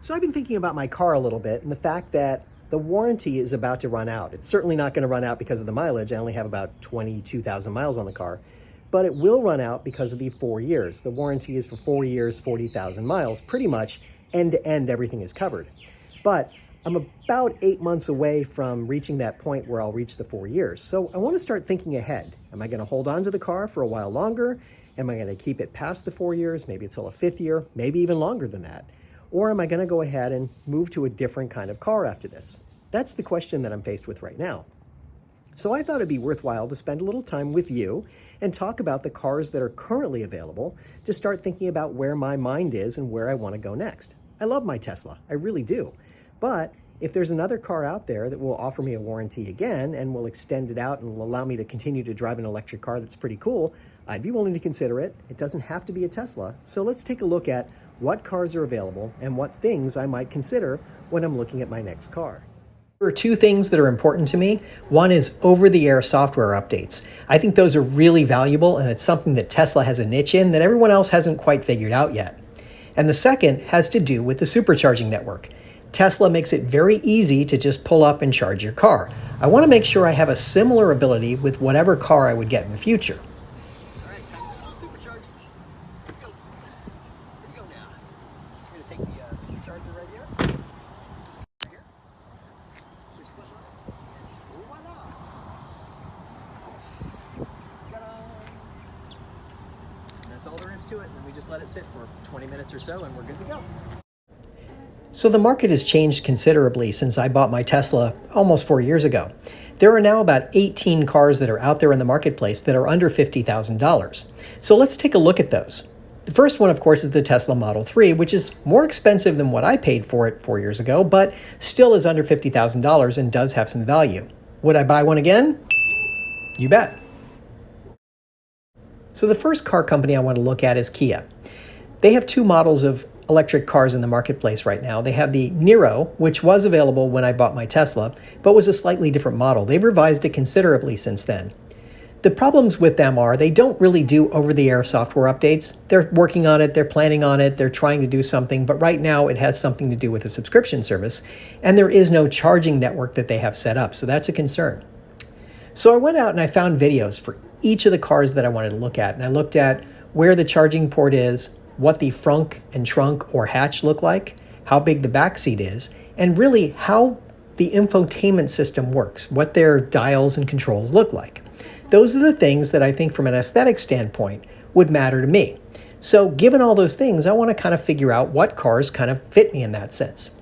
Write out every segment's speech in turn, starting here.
So I've been thinking about my car a little bit and the fact that the warranty is about to run out. It's certainly not going to run out because of the mileage. I only have about 22,000 miles on the car, but it will run out because of the 4 years. The warranty is for 4 years, 40,000 miles, pretty much end to end, everything is covered. But I'm about 8 months away from reaching that point where I'll reach the 4 years. So I want to start thinking ahead. Am I going to hold on to the car for a while longer? Am I going to keep it past the 4 years, maybe until a 5th year, maybe even longer than that? Or am I going to go ahead and move to a different kind of car after this? That's the question that I'm faced with right now. So I thought it'd be worthwhile to spend a little time with you and talk about the cars that are currently available to start thinking about where my mind is and where I want to go next. I love my Tesla, I really do. But if there's another car out there that will offer me a warranty again and will extend it out and will allow me to continue to drive an electric car that's pretty cool, I'd be willing to consider it. It doesn't have to be a Tesla. So let's take a look at what cars are available and what things I might consider when I'm looking at my next car. There are two things that are important to me. One is over-the-air software updates. I think those are really valuable, and it's something that Tesla has a niche in that everyone else hasn't quite figured out yet. And the second has to do with the supercharging network. Tesla makes it very easy to just pull up and charge your car. I want to make sure I have a similar ability with whatever car I would get in the future. All right, time to supercharge. Here we go. Here we go now. I'm going to take the supercharger right here. This right here. Push the button on it. Voila! Ta-da! And that's all there is to it. And then we just let it sit for 20 minutes or so and we're good to go. So the market has changed considerably since I bought my Tesla almost 4 years ago. There are now about 18 cars that are out there in the marketplace that are under $50,000. So let's take a look at those. The first one, of course, is the Tesla Model 3, which is more expensive than what I paid for it 4 years ago, but still is under $50,000 and does have some value. Would I buy one again? You bet. So the first car company I want to look at is Kia. They have two models of electric cars in the marketplace right now. They have the Niro, which was available when I bought my Tesla, but was a slightly different model. They've revised it considerably since then. The problems with them are they don't really do over-the-air software updates. They're working on it, they're planning on it, they're trying to do something, but right now it has something to do with a subscription service, and there is no charging network that they have set up, so that's a concern. So I went out and I found videos for each of the cars that I wanted to look at, and I looked at where the charging port is, what the frunk and trunk or hatch look like, how big the back seat is, and really how the infotainment system works, what their dials and controls look like. Those are the things that I think from an aesthetic standpoint would matter to me. So given all those things, I want to kind of figure out what cars kind of fit me in that sense.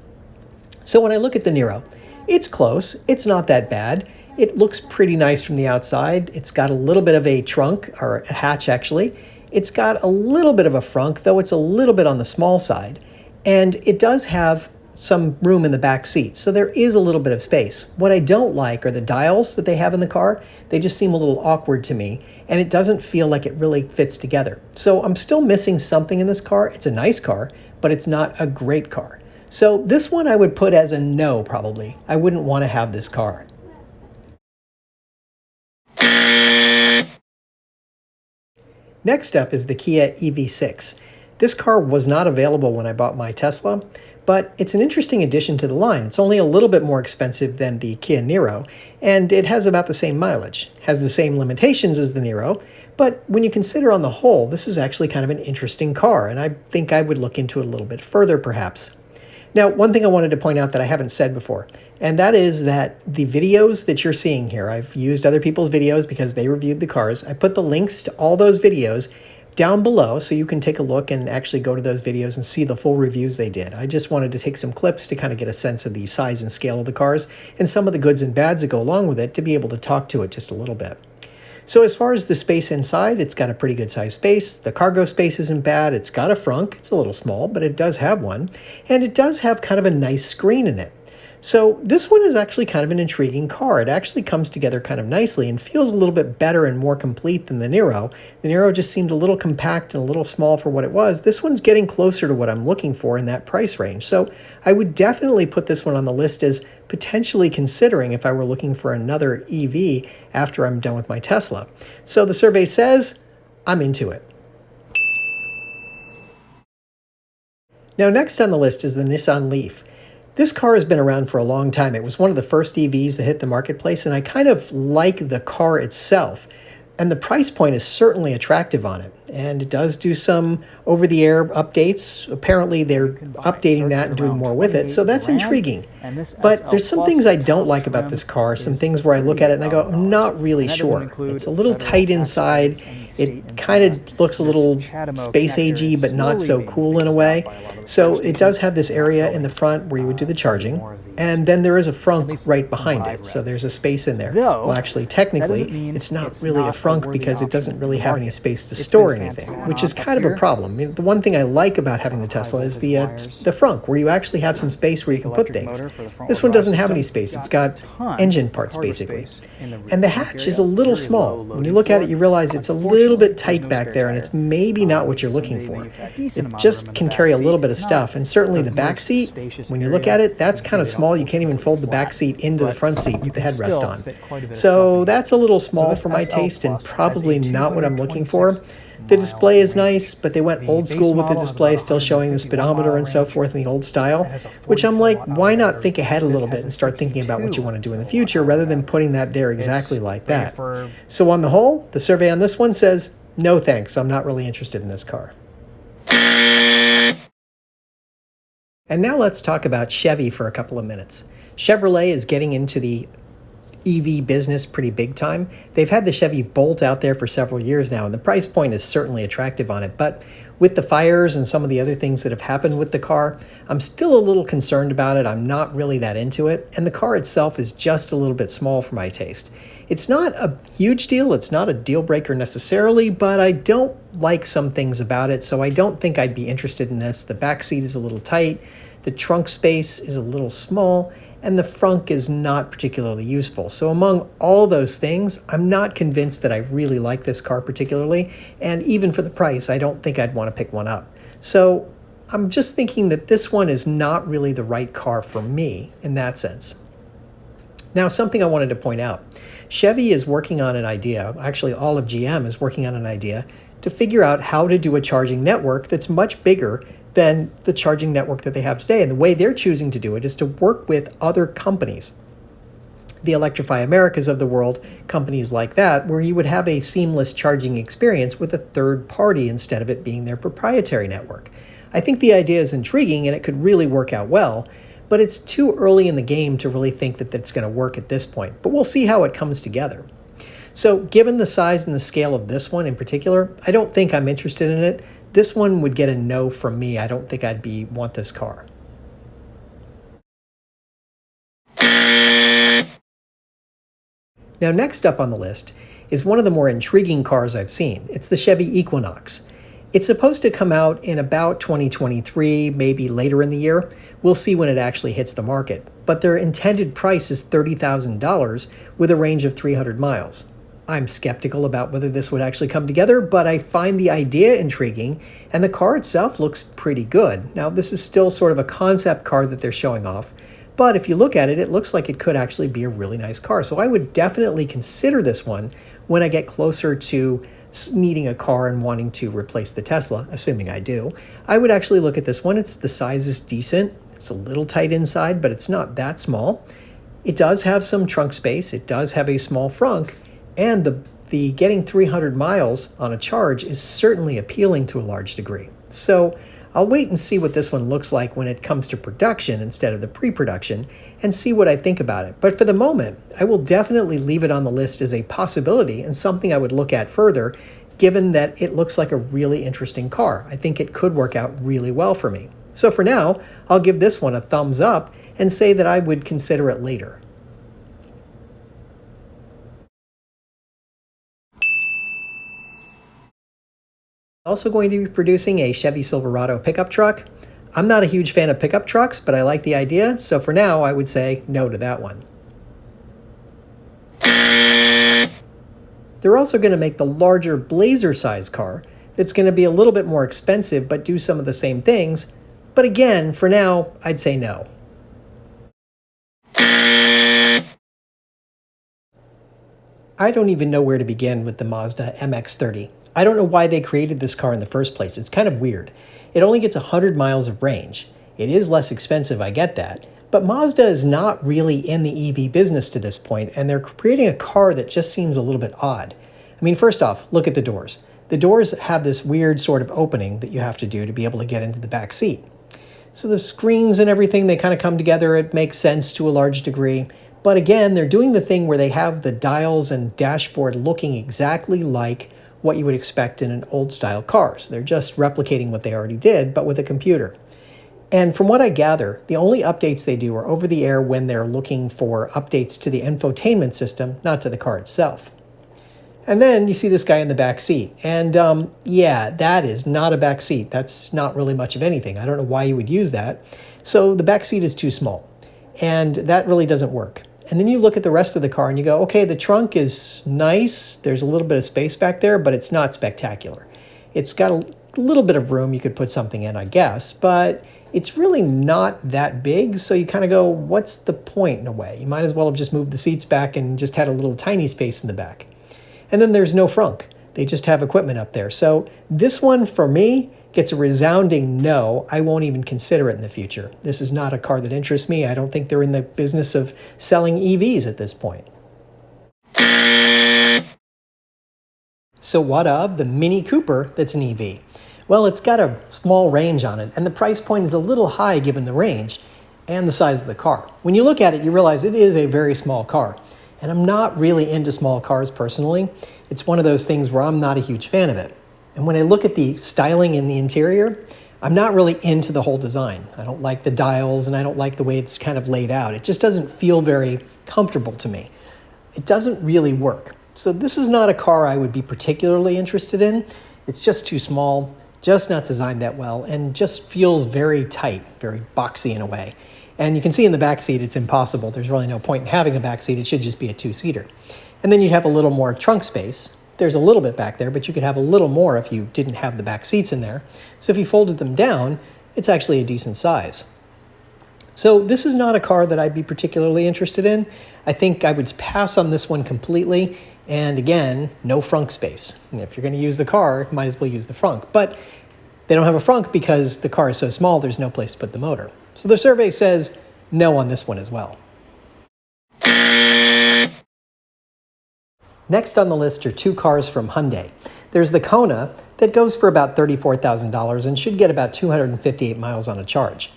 So when I look at the Niro, it's close, it's not that bad. It looks pretty nice from the outside. It's got a little bit of a trunk, or a hatch actually. It's got a little bit of a frunk, though it's a little bit on the small side. And it does have some room in the back seat, so there is a little bit of space. What I don't like are the dials that they have in the car. They just seem a little awkward to me, and it doesn't feel like it really fits together. So I'm still missing something in this car. It's a nice car, but it's not a great car. So this one I would put as a no, probably. I wouldn't want to have this car. Next up is the Kia EV6. This car was not available when I bought my Tesla, but it's an interesting addition to the line. It's only a little bit more expensive than the Kia Niro, and it has about the same mileage. It has the same limitations as the Niro, but when you consider on the whole, this is actually kind of an interesting car, and I think I would look into it a little bit further perhaps. Now, one thing I wanted to point out that I haven't said before, and that is that the videos that you're seeing here, I've used other people's videos because they reviewed the cars. I put the links to all those videos down below so you can take a look and actually go to those videos and see the full reviews they did. I just wanted to take some clips to kind of get a sense of the size and scale of the cars and some of the goods and bads that go along with it to be able to talk to it just a little bit. So as far as the space inside, it's got a pretty good size space. The cargo space isn't bad. It's got a frunk. It's a little small, but it does have one. And it does have kind of a nice screen in it. So this one is actually kind of an intriguing car. It actually comes together kind of nicely and feels a little bit better and more complete than the Niro. The Niro just seemed a little compact and a little small for what it was. This one's getting closer to what I'm looking for in that price range. So I would definitely put this one on the list as potentially considering if I were looking for another EV after I'm done with my Tesla. So the survey says I'm into it. Now, next on the list is the Nissan Leaf. This car has been around for a long time. It was one of the first EVs that hit the marketplace, and I kind of like the car itself. And the price point is certainly attractive on it. And it does do some over-the-air updates. Apparently, they're updating that and doing more with it, so that's intriguing. But there's some things I don't like about this car, some things where I look at it and I go, I'm not really sure. It's a little tight inside. It kind of looks a little space agey, but not so cool in a way. So it does have this area in the front where you would do the charging, and then there is a frunk right behind it, so there's a space in there. Well, actually, technically, it's not really a frunk because it doesn't really have any space to store anything, which is kind of a problem. I mean, the one thing I like about having the Tesla is the frunk, where you actually have some space where you can put things. This one doesn't have any space. It's got engine parts, basically. And the hatch is a little small. When you look at it, you realize it's a little bit tight back there, and it's maybe not what you're looking for. It just can carry a little bit of stuff, and certainly the back seat, when you look at it, that's kind of small. You can't even fold the back seat into the front seat with the headrest on. So that's a little small for my taste and probably not what I'm looking for. The display is nice, but they went old school with the display, still showing the speedometer and so forth in the old style, which I'm like, why not think ahead a little bit and start thinking about what you want to do in the future rather than putting that there exactly like that. So on the whole, the survey on this one says, no thanks, I'm not really interested in this car. And now let's talk about Chevy for a couple of minutes. Chevrolet is getting into the EV business pretty big time. They've had the Chevy Bolt out there for several years now, and the price point is certainly attractive on it. But with the fires and some of the other things that have happened with the car, I'm still a little concerned about it. I'm not really that into it. And the car itself is just a little bit small for my taste. It's not a huge deal. It's not a deal breaker necessarily, but I don't like some things about it, so I don't think I'd be interested in this. The back seat is a little tight. The trunk space is a little small, and the frunk is not particularly useful. So among all those things, I'm not convinced that I really like this car particularly, and even for the price, I don't think I'd want to pick one up. So I'm just thinking that this one is not really the right car for me in that sense. Now, something I wanted to point out. Chevy is working on an idea, actually all of GM is working on an idea, to figure out how to do a charging network that's much bigger than the charging network that they have today. And the way they're choosing to do it is to work with other companies, the Electrify Americas of the world, companies like that, where you would have a seamless charging experience with a third party instead of it being their proprietary network. I think the idea is intriguing and it could really work out well, but it's too early in the game to really think that that's going to work at this point. But we'll see how it comes together. So given the size and the scale of this one in particular, I don't think I'm interested in it. This one would get a no from me. I don't think I'd want this car. Now, next up on the list is one of the more intriguing cars I've seen. It's the Chevy Equinox. It's supposed to come out in about 2023, maybe later in the year. We'll see when it actually hits the market. But their intended price is $30,000 with a range of 300 miles. I'm skeptical about whether this would actually come together, but I find the idea intriguing, and the car itself looks pretty good. Now, this is still sort of a concept car that they're showing off, but if you look at it, it looks like it could actually be a really nice car. So I would definitely consider this one when I get closer to needing a car and wanting to replace the Tesla, assuming I do. I would actually look at this one. The size is decent. It's a little tight inside, but it's not that small. It does have some trunk space. It does have a small frunk. And the getting 300 miles on a charge is certainly appealing to a large degree. So I'll wait and see what this one looks like when it comes to production instead of the pre-production and see what I think about it. But for the moment, I will definitely leave it on the list as a possibility and something I would look at further, given that it looks like a really interesting car. I think it could work out really well for me. So for now, I'll give this one a thumbs up and say that I would consider it later. Also going to be producing a Chevy Silverado pickup truck. I'm not a huge fan of pickup trucks, but I like the idea, so for now I would say no to that one. They're also going to make the larger Blazer size car that's going to be a little bit more expensive but do some of the same things, but again, for now, I'd say no. I don't even know where to begin with the Mazda MX30. I don't know why they created this car in the first place. It's kind of weird. It only gets 100 miles of range. It is less expensive, I get that. But Mazda is not really in the EV business to this point, and they're creating a car that just seems a little bit odd. I mean, first off, look at the doors. The doors have this weird sort of opening that you have to do to be able to get into the back seat. So the screens and everything, they kind of come together. It makes sense to a large degree. But again, they're doing the thing where they have the dials and dashboard looking exactly like what you would expect in an old style car. So they're just replicating what they already did, but with a computer. And from what I gather, the only updates they do are over the air when they're looking for updates to the infotainment system, not to the car itself. And then you see this guy in the back seat. And yeah, that is not a back seat. That's not really much of anything. I don't know why you would use that. So the back seat is too small. And that really doesn't work. And then you look at the rest of the car and you go, okay, the trunk is nice. There's a little bit of space back there, but it's not spectacular. It's got a little bit of room you could put something in, I guess, but it's really not that big. So you kind of go, what's the point in a way? You might as well have just moved the seats back and just had a little tiny space in the back. And then there's no frunk. They just have equipment up there. So this one, for me, gets a resounding no. I won't even consider it in the future. This is not a car that interests me. I don't think they're in the business of selling EVs at this point. So what of the Mini Cooper that's an EV? Well, it's got a small range on it, and the price point is a little high given the range and the size of the car. When you look at it, you realize it is a very small car. And I'm not really into small cars personally. It's one of those things where I'm not a huge fan of it. And when I look at the styling in the interior, I'm not really into the whole design. I don't like the dials and I don't like the way it's kind of laid out. It just doesn't feel very comfortable to me. It doesn't really work. So this is not a car I would be particularly interested in. It's just too small, just not designed that well, and just feels very tight, very boxy in a way. And you can see in the back seat, it's impossible. There's really no point in having a back seat. It should just be a two-seater. And then you'd have a little more trunk space. There's a little bit back there, but you could have a little more if you didn't have the back seats in there. So if you folded them down, it's actually a decent size. So this is not a car that I'd be particularly interested in. I think I would pass on this one completely. And again, no frunk space. And if you're going to use the car, you might as well use the frunk. But they don't have a frunk because the car is so small, there's no place to put the motor. So the survey says no on this one as well. Next on the list are two cars from Hyundai. There's the Kona that goes for about $34,000 and should get about 258 miles on a charge.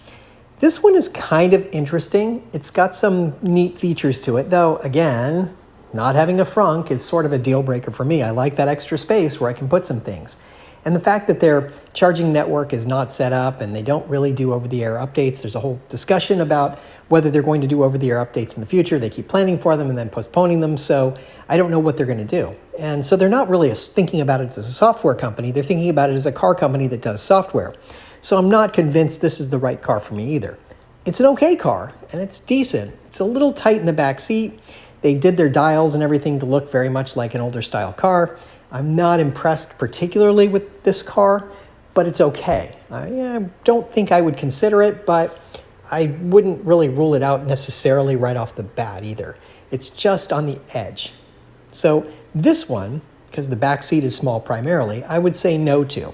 This one is kind of interesting. It's got some neat features to it, though, again, not having a frunk is sort of a deal breaker for me. I like that extra space where I can put some things. And the fact that their charging network is not set up and they don't really do over-the-air updates. There's a whole discussion about whether they're going to do over-the-air updates in the future. They keep planning for them and then postponing them. So I don't know what they're going to do. And so they're not really thinking about it as a software company. They're thinking about it as a car company that does software. So I'm not convinced this is the right car for me either. It's an okay car and it's decent. It's a little tight in the back seat. They did their dials and everything to look very much like an older style car. I'm not impressed particularly with this car, but it's okay. I don't think I would consider it, but I wouldn't really rule it out necessarily right off the bat either. It's just on the edge. So this one, because the back seat is small primarily, I would say no to.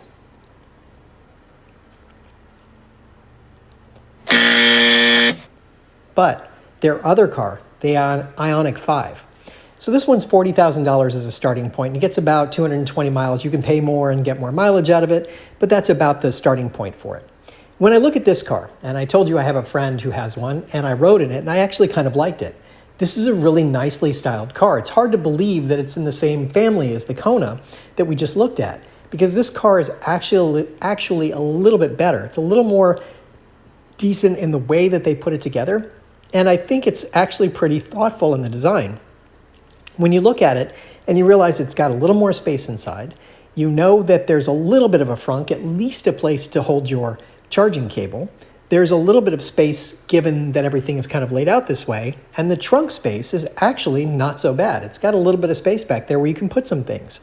But their other car, the Ionic 5. So this one's $40,000 as a starting point, and it gets about 220 miles. You can pay more and get more mileage out of it, but that's about the starting point for it. When I look at this car, and I told you I have a friend who has one, and I rode in it, and I actually kind of liked it. This is a really nicely styled car. It's hard to believe that it's in the same family as the Kona that we just looked at, because this car is actually a little bit better. It's a little more decent in the way that they put it together, and I think it's actually pretty thoughtful in the design. When you look at it and you realize it's got a little more space inside, you know that there's a little bit of a frunk, at least a place to hold your charging cable. There's a little bit of space given that everything is kind of laid out this way, and the trunk space is actually not so bad. It's got a little bit of space back there where you can put some things.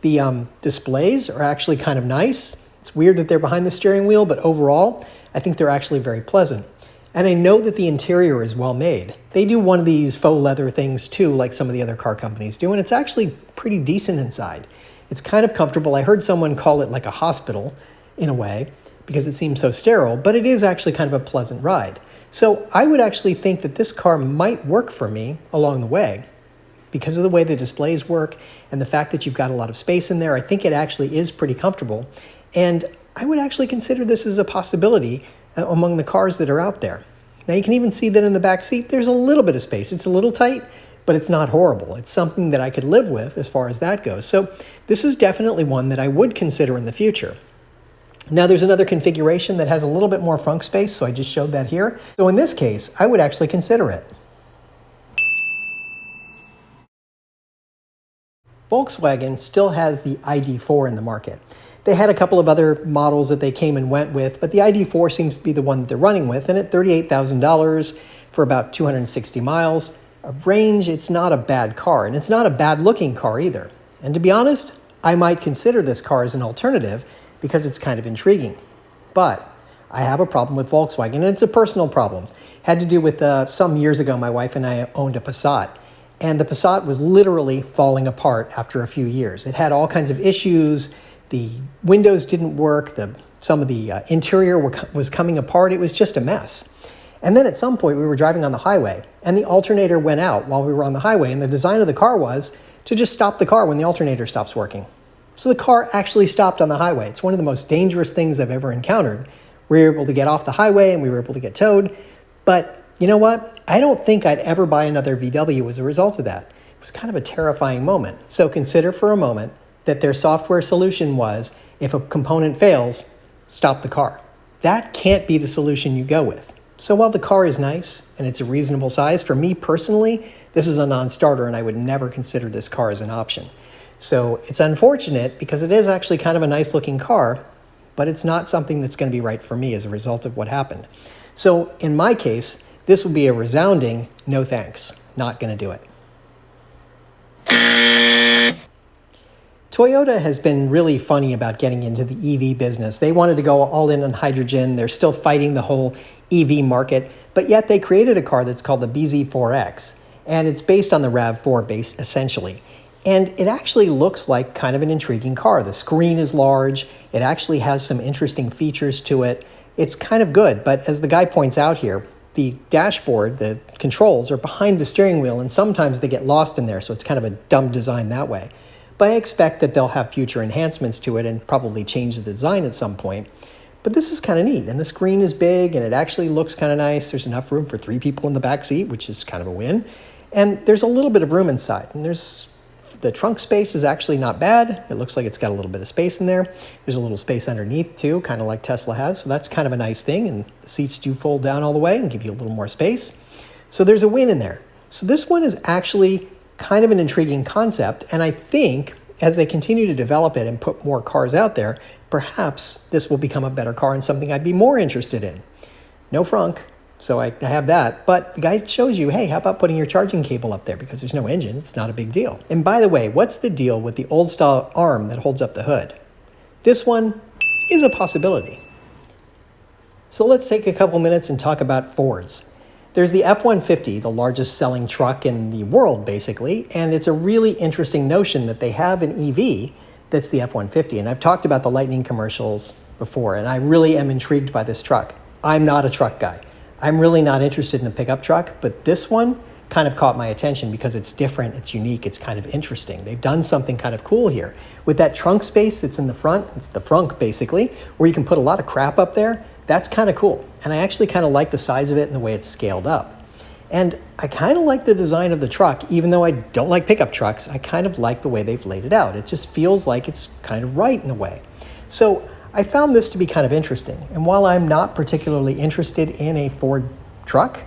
The displays are actually kind of nice. It's weird that they're behind the steering wheel, but overall, I think they're actually very pleasant. And I know that the interior is well made. They do one of these faux leather things too, like some of the other car companies do, and it's actually pretty decent inside. It's kind of comfortable. I heard someone call it like a hospital in a way because it seems so sterile, but it is actually kind of a pleasant ride. So I would actually think that this car might work for me along the way because of the way the displays work and the fact that you've got a lot of space in there. I think it actually is pretty comfortable. And I would actually consider this as a possibility among the cars that are out there. Now you can even see that in the back seat, there's a little bit of space. It's a little tight, but it's not horrible. It's something that I could live with as far as that goes. So this is definitely one that I would consider in the future. Now there's another configuration that has a little bit more frunk space, so I just showed that here. So in this case, I would actually consider it. Volkswagen still has the ID4 in the market. They had a couple of other models that they came and went with, but the ID4 seems to be the one that they're running with, and at $38,000 for about 260 miles of range, it's not a bad car, and it's not a bad looking car either. And to be honest, I might consider this car as an alternative because it's kind of intriguing. But I have a problem with Volkswagen, and it's a personal problem. It had to do with some years ago, my wife and I owned a Passat, and the Passat was literally falling apart after a few years. It had all kinds of issues. The windows didn't work. Some of the interior was coming apart. It was just a mess. And then at some point we were driving on the highway and the alternator went out while we were on the highway, and the design of the car was to just stop the car when the alternator stops working. So the car actually stopped on the highway. It's one of the most dangerous things I've ever encountered. We were able to get off the highway and we were able to get towed. But you know what? I don't think I'd ever buy another VW as a result of that. It was kind of a terrifying moment. So consider for a moment that their software solution was, if a component fails, stop the car. That can't be the solution you go with. So while the car is nice and it's a reasonable size, for me personally, this is a non-starter and I would never consider this car as an option. So it's unfortunate because it is actually kind of a nice looking car, but it's not something that's going to be right for me as a result of what happened. So in my case, this would be a resounding no thanks. Not going to do it. Toyota has been really funny about getting into the EV business. They wanted to go all in on hydrogen. They're still fighting the whole EV market, but yet they created a car that's called the BZ4X, and it's based on the RAV4 base essentially. And it actually looks like kind of an intriguing car. The screen is large. It actually has some interesting features to it. It's kind of good, but as the guy points out here, the dashboard, the controls are behind the steering wheel, and sometimes they get lost in there, so it's kind of a dumb design that way. But I expect that they'll have future enhancements to it and probably change the design at some point. But this is kind of neat, and the screen is big, and it actually looks kind of nice. There's enough room for 3 people in the back seat, which is kind of a win. And there's a little bit of room inside, and the trunk space is actually not bad. It looks like it's got a little bit of space in there. There's a little space underneath too, kind of like Tesla has. So that's kind of a nice thing. And the seats do fold down all the way and give you a little more space. So there's a win in there. So this one is actually kind of an intriguing concept. And I think as they continue to develop it and put more cars out there, perhaps this will become a better car and something I'd be more interested in. No frunk. So I have that, but the guy shows you, hey, how about putting your charging cable up there because there's no engine, it's not a big deal. And by the way, what's the deal with the old style arm that holds up the hood? This one is a possibility. So let's take a couple minutes and talk about Fords. There's the F-150, the largest selling truck in the world basically, and it's a really interesting notion that they have an EV that's the F-150. And I've talked about the Lightning commercials before, and I really am intrigued by this truck. I'm not a truck guy. I'm really not interested in a pickup truck, but this one kind of caught my attention because it's different, it's unique, it's kind of interesting. They've done something kind of cool here. With that trunk space that's in the front, it's the frunk basically, where you can put a lot of crap up there, that's kind of cool. And I actually kind of like the size of it and the way it's scaled up. And I kind of like the design of the truck, even though I don't like pickup trucks, I kind of like the way they've laid it out. It just feels like it's kind of right in a way. So I found this to be kind of interesting, and while I'm not particularly interested in a Ford truck,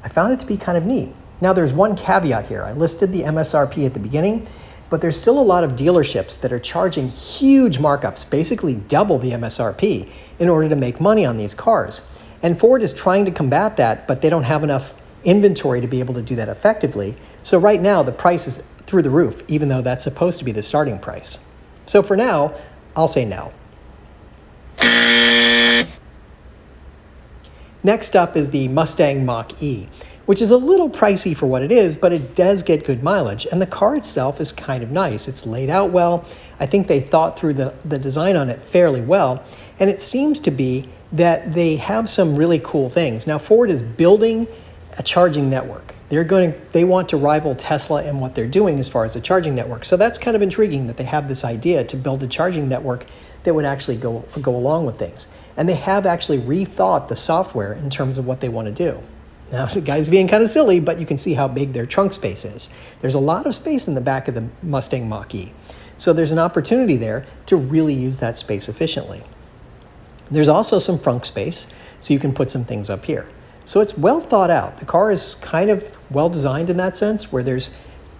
I found it to be kind of neat. Now there's one caveat here. I listed the MSRP at the beginning, but there's still a lot of dealerships that are charging huge markups, basically double the MSRP, in order to make money on these cars. And Ford is trying to combat that, but they don't have enough inventory to be able to do that effectively. So right now the price is through the roof, even though that's supposed to be the starting price. So for now, I'll say no. Next up is the Mustang Mach-E, which is a little pricey for what it is, but it does get good mileage. And the car itself is kind of nice. It's laid out well. I think they thought through the design on it fairly well. And it seems to be that they have some really cool things. Now, Ford is building a charging network. They want to rival Tesla in what they're doing as far as a charging network. So that's kind of intriguing that they have this idea to build a charging network that would actually go along with things. And they have actually rethought the software in terms of what they want to do. Now, the guy's being kind of silly, but you can see how big their trunk space is. There's a lot of space in the back of the Mustang Mach-E. So there's an opportunity there to really use that space efficiently. There's also some trunk space, so you can put some things up here. So it's well thought out. The car is kind of well designed in that sense, where there's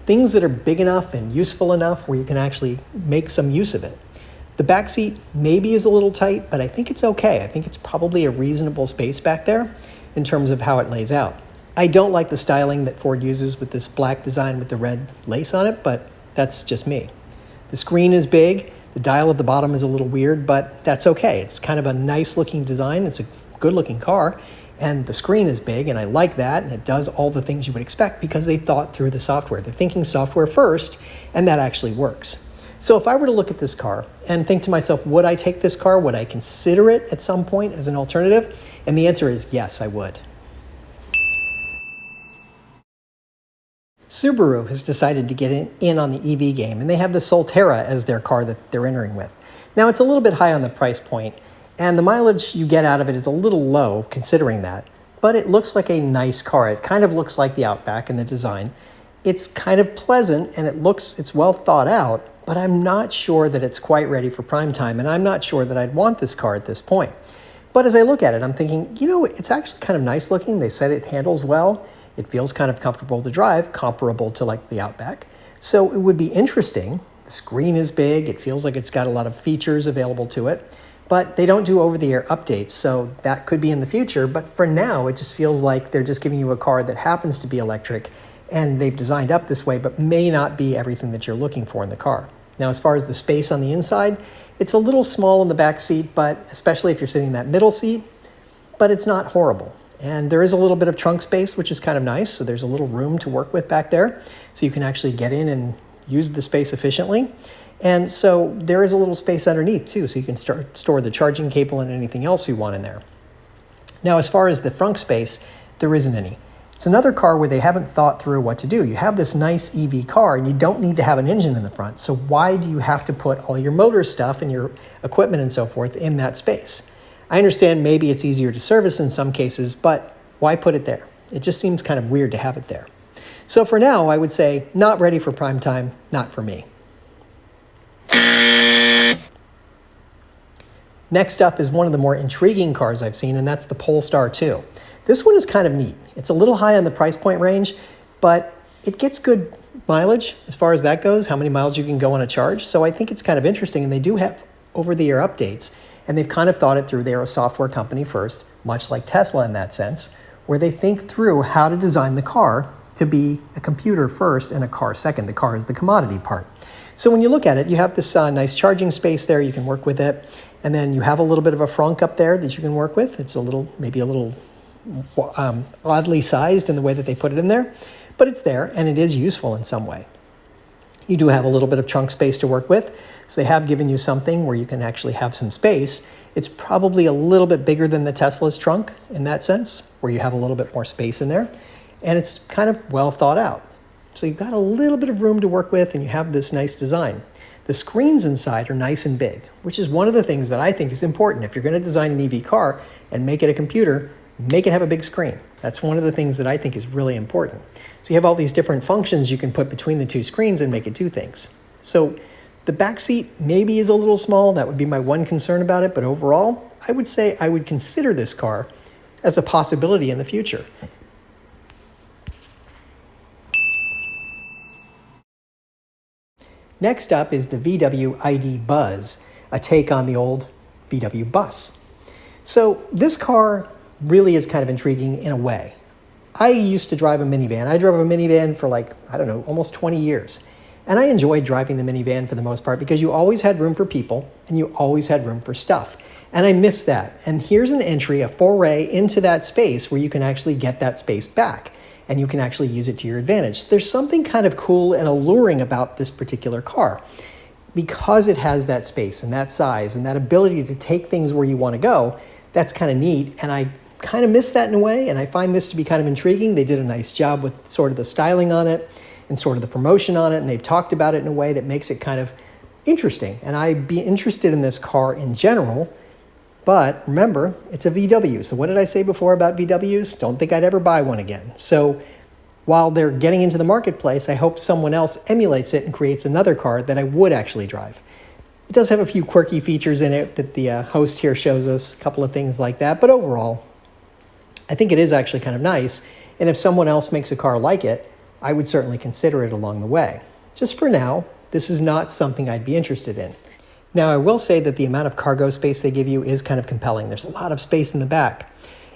things that are big enough and useful enough where you can actually make some use of it. The back seat maybe is a little tight, but I think it's okay. I think it's probably a reasonable space back there in terms of how it lays out. I don't like the styling that Ford uses with this black design with the red lace on it, but that's just me. The screen is big. The dial at the bottom is a little weird, but that's okay. It's kind of a nice looking design. It's a good looking car, and the screen is big, and I like that, and it does all the things you would expect because they thought through the software. They're thinking software first, and that actually works. So if I were to look at this car and think to myself, would I take this car? Would I consider it at some point as an alternative? And the answer is yes, I would. Subaru has decided to get in on the EV game, and they have the Soltera as their car that they're entering with. Now, it's a little bit high on the price point, and the mileage you get out of it is a little low considering that, but it looks like a nice car. It kind of looks like the Outback in the design. It's kind of pleasant, and it's well thought out, but I'm not sure that it's quite ready for prime time, and I'm not sure that I'd want this car at this point. But as I look at it, I'm thinking, you know, it's actually kind of nice looking. They said it handles well. It feels kind of comfortable to drive, comparable to like the Outback. So it would be interesting. The screen is big. It feels like it's got a lot of features available to it, but they don't do over-the-air updates, so that could be in the future. But for now, it just feels like they're just giving you a car that happens to be electric, and they've designed up this way, but may not be everything that you're looking for in the car. Now, as far as the space on the inside, it's a little small in the back seat, but especially if you're sitting in that middle seat, but it's not horrible. And there is a little bit of trunk space, which is kind of nice. So there's a little room to work with back there. So you can actually get in and use the space efficiently. And so there is a little space underneath too. So you can store the charging cable and anything else you want in there. Now, as far as the front space, there isn't any. It's another car where they haven't thought through what to do. You have this nice EV car and you don't need to have an engine in the front. So why do you have to put all your motor stuff and your equipment and so forth in that space? I understand maybe it's easier to service in some cases, but why put it there? It just seems kind of weird to have it there. So for now, I would say not ready for prime time, not for me. Next up is one of the more intriguing cars I've seen, and that's the Polestar II. This one is kind of neat. It's a little high on the price point range, but it gets good mileage as far as that goes, how many miles you can go on a charge. So I think it's kind of interesting, and they do have over-the-air updates, and they've kind of thought it through. They're a software company first, much like Tesla in that sense, where they think through how to design the car to be a computer first and a car second. The car is the commodity part. So when you look at it, you have this nice charging space there. You can work with it. And then you have a little bit of a frunk up there that you can work with. It's maybe a little oddly sized in the way that they put it in there, but it's there and it is useful in some way. You do have a little bit of trunk space to work with. So they have given you something where you can actually have some space. It's probably a little bit bigger than the Tesla's trunk in that sense, where you have a little bit more space in there. And it's kind of well thought out. So you've got a little bit of room to work with and you have this nice design. The screens inside are nice and big, which is one of the things that I think is important. If you're going to design an EV car and make it a computer, make it have a big screen. That's one of the things that I think is really important. So you have all these different functions you can put between the two screens and make it do things. So the back seat maybe is a little small. That would be my one concern about it. But overall, I would say I would consider this car as a possibility in the future. Next up is the VW ID Buzz, a take on the old VW Bus. So this car really is kind of intriguing in a way. I used to drive a minivan. I drove a minivan for almost 20 years. And I enjoyed driving the minivan for the most part because you always had room for people and you always had room for stuff. And I miss that. And here's an entry, a foray into that space where you can actually get that space back. and you can actually use it to your advantage. There's something kind of cool and alluring about this particular car. Because it has that space and that size and that ability to take things where you want to go, that's kind of neat. And I kind of miss that in a way, and I find this to be kind of intriguing. They did a nice job with sort of the styling on it and sort of the promotion on it, and they've talked about it in a way that makes it kind of interesting. And I'd be interested in this car in general, but remember, it's a VW. So what did I say before about VWs? Don't think I'd ever buy one again. So while they're getting into the marketplace, I hope someone else emulates it and creates another car that I would actually drive. It does have a few quirky features in it that the host here shows us, a couple of things like that, but overall, I think it is actually kind of nice, and if someone else makes a car like it, I would certainly consider it along the way. Just for now, this is not something I'd be interested in. Now, I will say that the amount of cargo space they give you is kind of compelling. There's a lot of space in the back,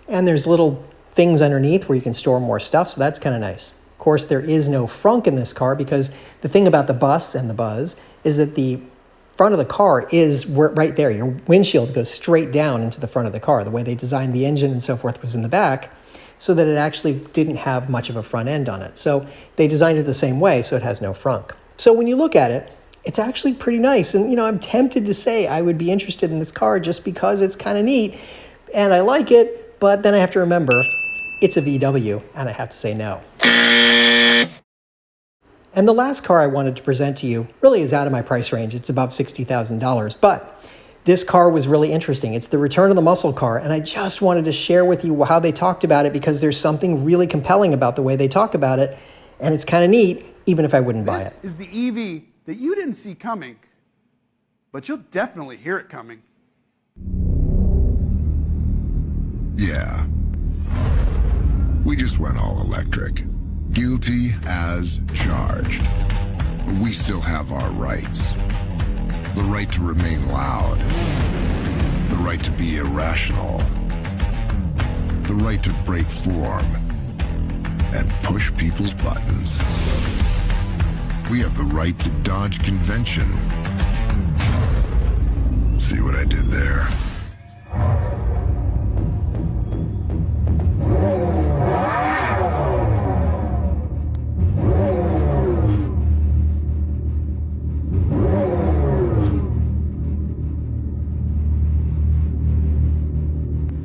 and there's little things underneath where you can store more stuff, so that's kind of nice. Of course, there is no frunk in this car because the thing about the Bus and the Buzz is that the front of the car is right there. Your windshield goes straight down into the front of the car. The way they designed the engine and so forth was in the back so that it actually didn't have much of a front end on it. So they designed it the same way so it has no frunk. So when you look at it, it's actually pretty nice. And, you know, I'm tempted to say I would be interested in this car just because it's kind of neat and I like it, but then I have to remember it's a VW, and I have to say no. And the last car I wanted to present to you really is out of my price range. It's above $60,000, but this car was really interesting. It's the return of the muscle car, and I just wanted to share with you how they talked about it because there's something really compelling about the way they talk about it, and it's kind of neat, even if I wouldn't buy it. This is the EV that you didn't see coming, but you'll definitely hear it coming. Yeah. We just went all electric. Guilty as charged. But we still have our rights. The right to remain loud. The right to be irrational. The right to break form and push people's buttons. We have the right to dodge convention. See what I did there?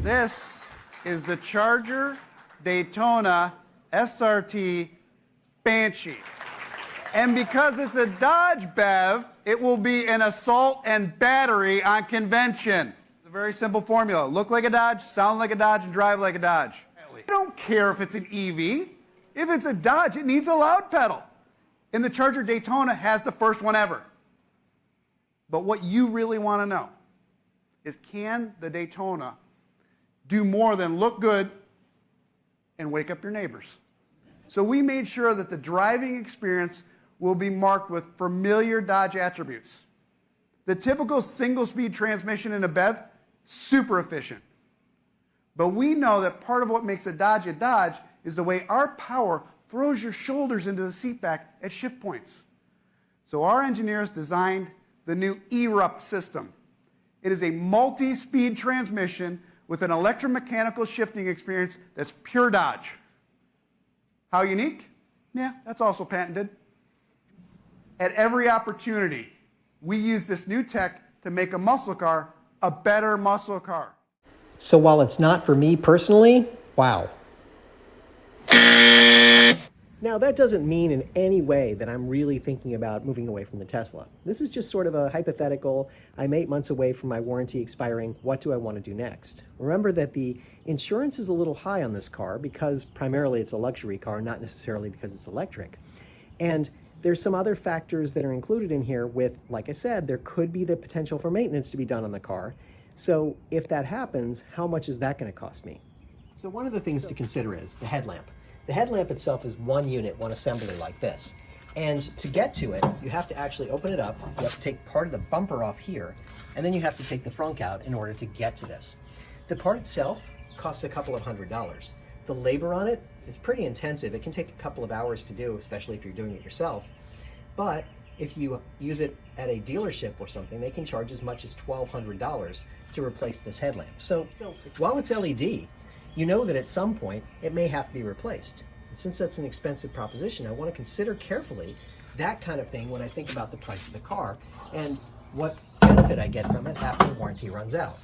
This is the Charger Daytona SRT Banshee. And because it's a Dodge BEV, it will be an assault and battery on convention. It's a very simple formula. Look like a Dodge, sound like a Dodge, and drive like a Dodge. I don't care if it's an EV. If it's a Dodge, it needs a loud pedal. And the Charger Daytona has the first one ever. But what you really want to know is, can the Daytona do more than look good and wake up your neighbors? So we made sure that the driving experience will be marked with familiar Dodge attributes. The typical single-speed transmission in a BEV, super efficient. But we know that part of what makes a Dodge is the way our power throws your shoulders into the seat back at shift points. So our engineers designed the new eRupt system. It is a multi-speed transmission with an electromechanical shifting experience that's pure Dodge. How unique? Yeah, that's also patented. At every opportunity, we use this new tech to make a muscle car a better muscle car. So while it's not for me personally, wow. Now, that doesn't mean in any way that I'm really thinking about moving away from the Tesla. This is just sort of a hypothetical. I'm 8 months away from my warranty expiring. What do I want to do next? Remember that the insurance is a little high on this car because primarily it's a luxury car, not necessarily because it's electric. And there's some other factors that are included in here with, like I said, there could be the potential for maintenance to be done on the car. So if that happens, how much is that going to cost me? So one of the things to consider is the headlamp. The headlamp itself is one unit, one assembly like this. And to get to it, you have to actually open it up. You have to take part of the bumper off here, and then you have to take the frunk out in order to get to this. The part itself costs a couple of $100s. The labor on it is pretty intensive. It can take a couple of hours to do, especially if you're doing it yourself. But if you use it at a dealership or something, they can charge as much as $1,200 to replace this headlamp. So while it's LED, you know that at some point it may have to be replaced. And since that's an expensive proposition, I want to consider carefully that kind of thing when I think about the price of the car and what benefit I get from it after the warranty runs out.